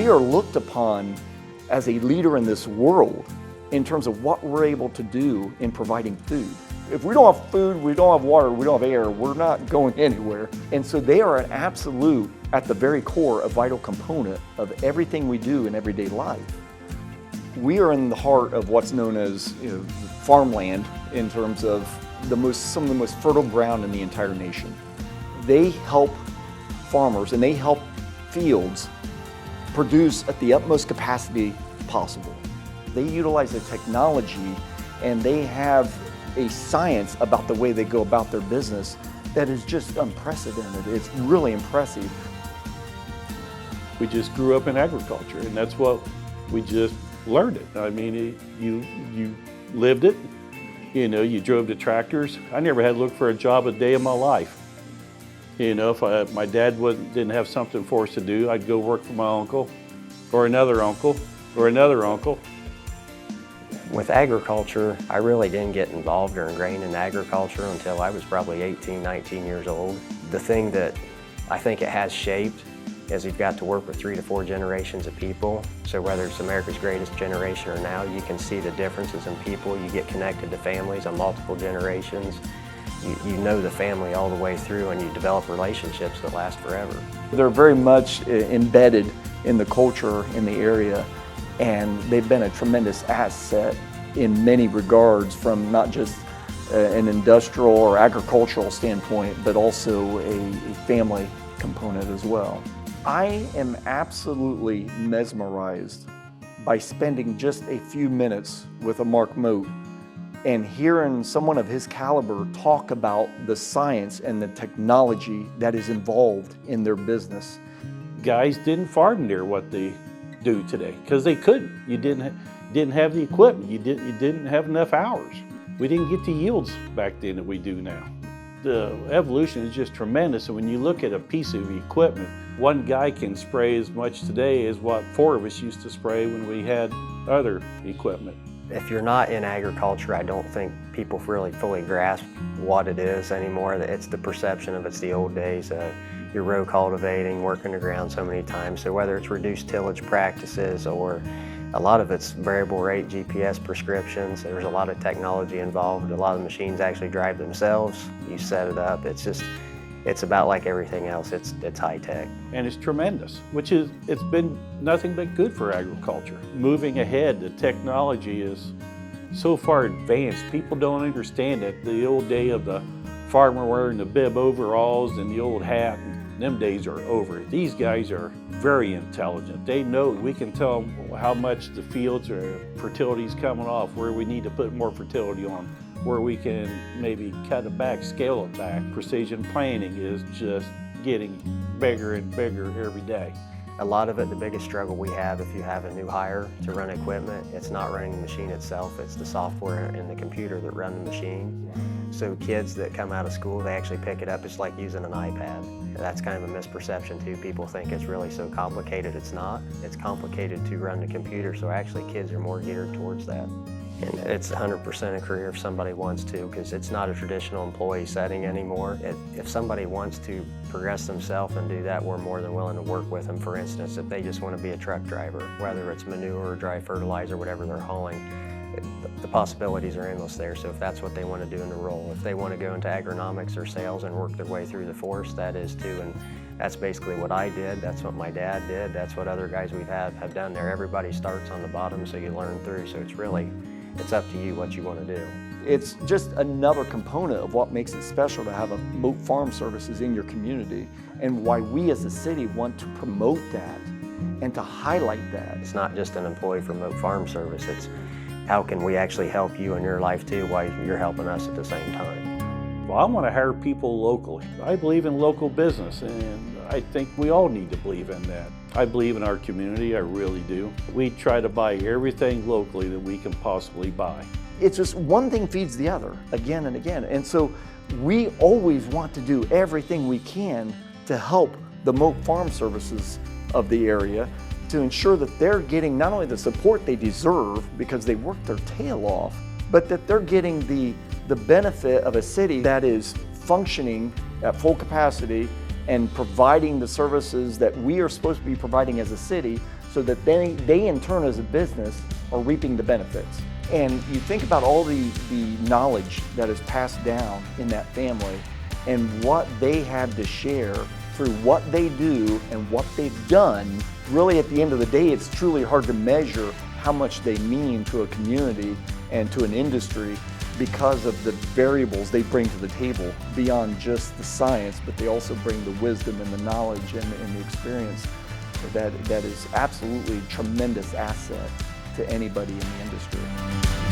we are looked upon as a leader in this world in terms of what we're able to do in providing food. If we don't have food, we don't have water, we don't have air, we're not going anywhere. And so they are an absolute, at the very core, a vital component of everything we do in everyday life. We are in the heart of what's known as farmland in terms of some of the most fertile ground in the entire nation. They help farmers and they help fields produce at the utmost capacity possible. They utilize the technology and they have a science about the way they go about their business that is just unprecedented. It's really impressive. We just grew up in agriculture, and that's what we just learned it. I mean, you lived it. You know, you drove the tractors. I never had to look for a job a day of my life. You know, if my dad didn't have something for us to do, I'd go work for my uncle, or another uncle, or another uncle. With agriculture, I really didn't get involved or ingrained in agriculture until I was probably 18, 19 years old. The thing that I think it has shaped is you've got to work with 3 to 4 generations of people. So whether it's America's Greatest Generation or now, you can see the differences in people. You get connected to families on multiple generations. You know the family all the way through, and you develop relationships that last forever. They're very much embedded in the culture in the area, and they've been a tremendous asset in many regards, from not just an industrial or agricultural standpoint, but also a family component as well. I am absolutely mesmerized by spending just a few minutes with a Mark Mote and hearing someone of his caliber talk about the science and the technology that is involved in their business. Guys didn't farm near what they do today because they couldn't. You didn't have the equipment. You didn't have enough hours. We didn't get the yields back then that we do now. The evolution is just tremendous, and when you look at a piece of equipment, one guy can spray as much today as what 4 of us used to spray when we had other equipment. If you're not in agriculture, I don't think people really fully grasp what it is anymore. It's the perception of it's the old days. You're row cultivating, working the ground so many times. So whether it's reduced tillage practices or a lot of it's variable rate GPS prescriptions, there's a lot of technology involved. A lot of the machines actually drive themselves. You set it up. It's about like everything else. It's high tech. And it's tremendous, it's been nothing but good for agriculture. Moving ahead, the technology is so far advanced, people don't understand it. The old day of the farmer wearing the bib overalls and the old hat, them days are over. These guys are very intelligent. They know, we can tell them how much the fields or fertility's coming off, where we need to put more fertility on, where we can maybe cut it back, scale it back. Precision planting is just getting bigger and bigger every day. A lot of it, the biggest struggle we have if you have a new hire to run equipment, it's not running the machine itself, it's the software and the computer that run the machine. So kids that come out of school, they actually pick it up, it's like using an iPad. That's kind of a misperception too. People think it's really so complicated. It's not. It's complicated to run the computer, so actually kids are more geared towards that. And it's 100% a career if somebody wants to, because it's not a traditional employee setting anymore. If somebody wants to progress themselves and do that, we're more than willing to work with them. For instance, if they just want to be a truck driver, whether it's manure or dry fertilizer, whatever they're hauling, the possibilities are endless there. So if that's what they want to do in the role, if they want to go into agronomics or sales and work their way through the force, that is too. And that's basically what I did. That's what my dad did. That's what other guys we've have done there. Everybody starts on the bottom, so you learn through. So it's up to you what you want to do. It's just another component of what makes it special to have a Mote Farm Services in your community, and why we as a city want to promote that and to highlight that. It's not just an employee for Mote Farm Service, it's how can we actually help you in your life too while you're helping us at the same time. Well, I want to hire people locally. I believe in local business, and I think we all need to believe in that. I believe in our community, I really do. We try to buy everything locally that we can possibly buy. It's just one thing feeds the other again and again. And so we always want to do everything we can to help the Mote Farm Services of the area to ensure that they're getting not only the support they deserve because they work their tail off, but that they're getting the benefit of a city that is functioning at full capacity and providing the services that we are supposed to be providing as a city, so that they in turn as a business are reaping the benefits. And you think about all the knowledge that is passed down in that family and what they have to share through what they do and what they've done. Really, at the end of the day, it's truly hard to measure how much they mean to a community and to an industry because of the variables they bring to the table beyond just the science, but they also bring the wisdom and the knowledge and the experience that is absolutely a tremendous asset to anybody in the industry.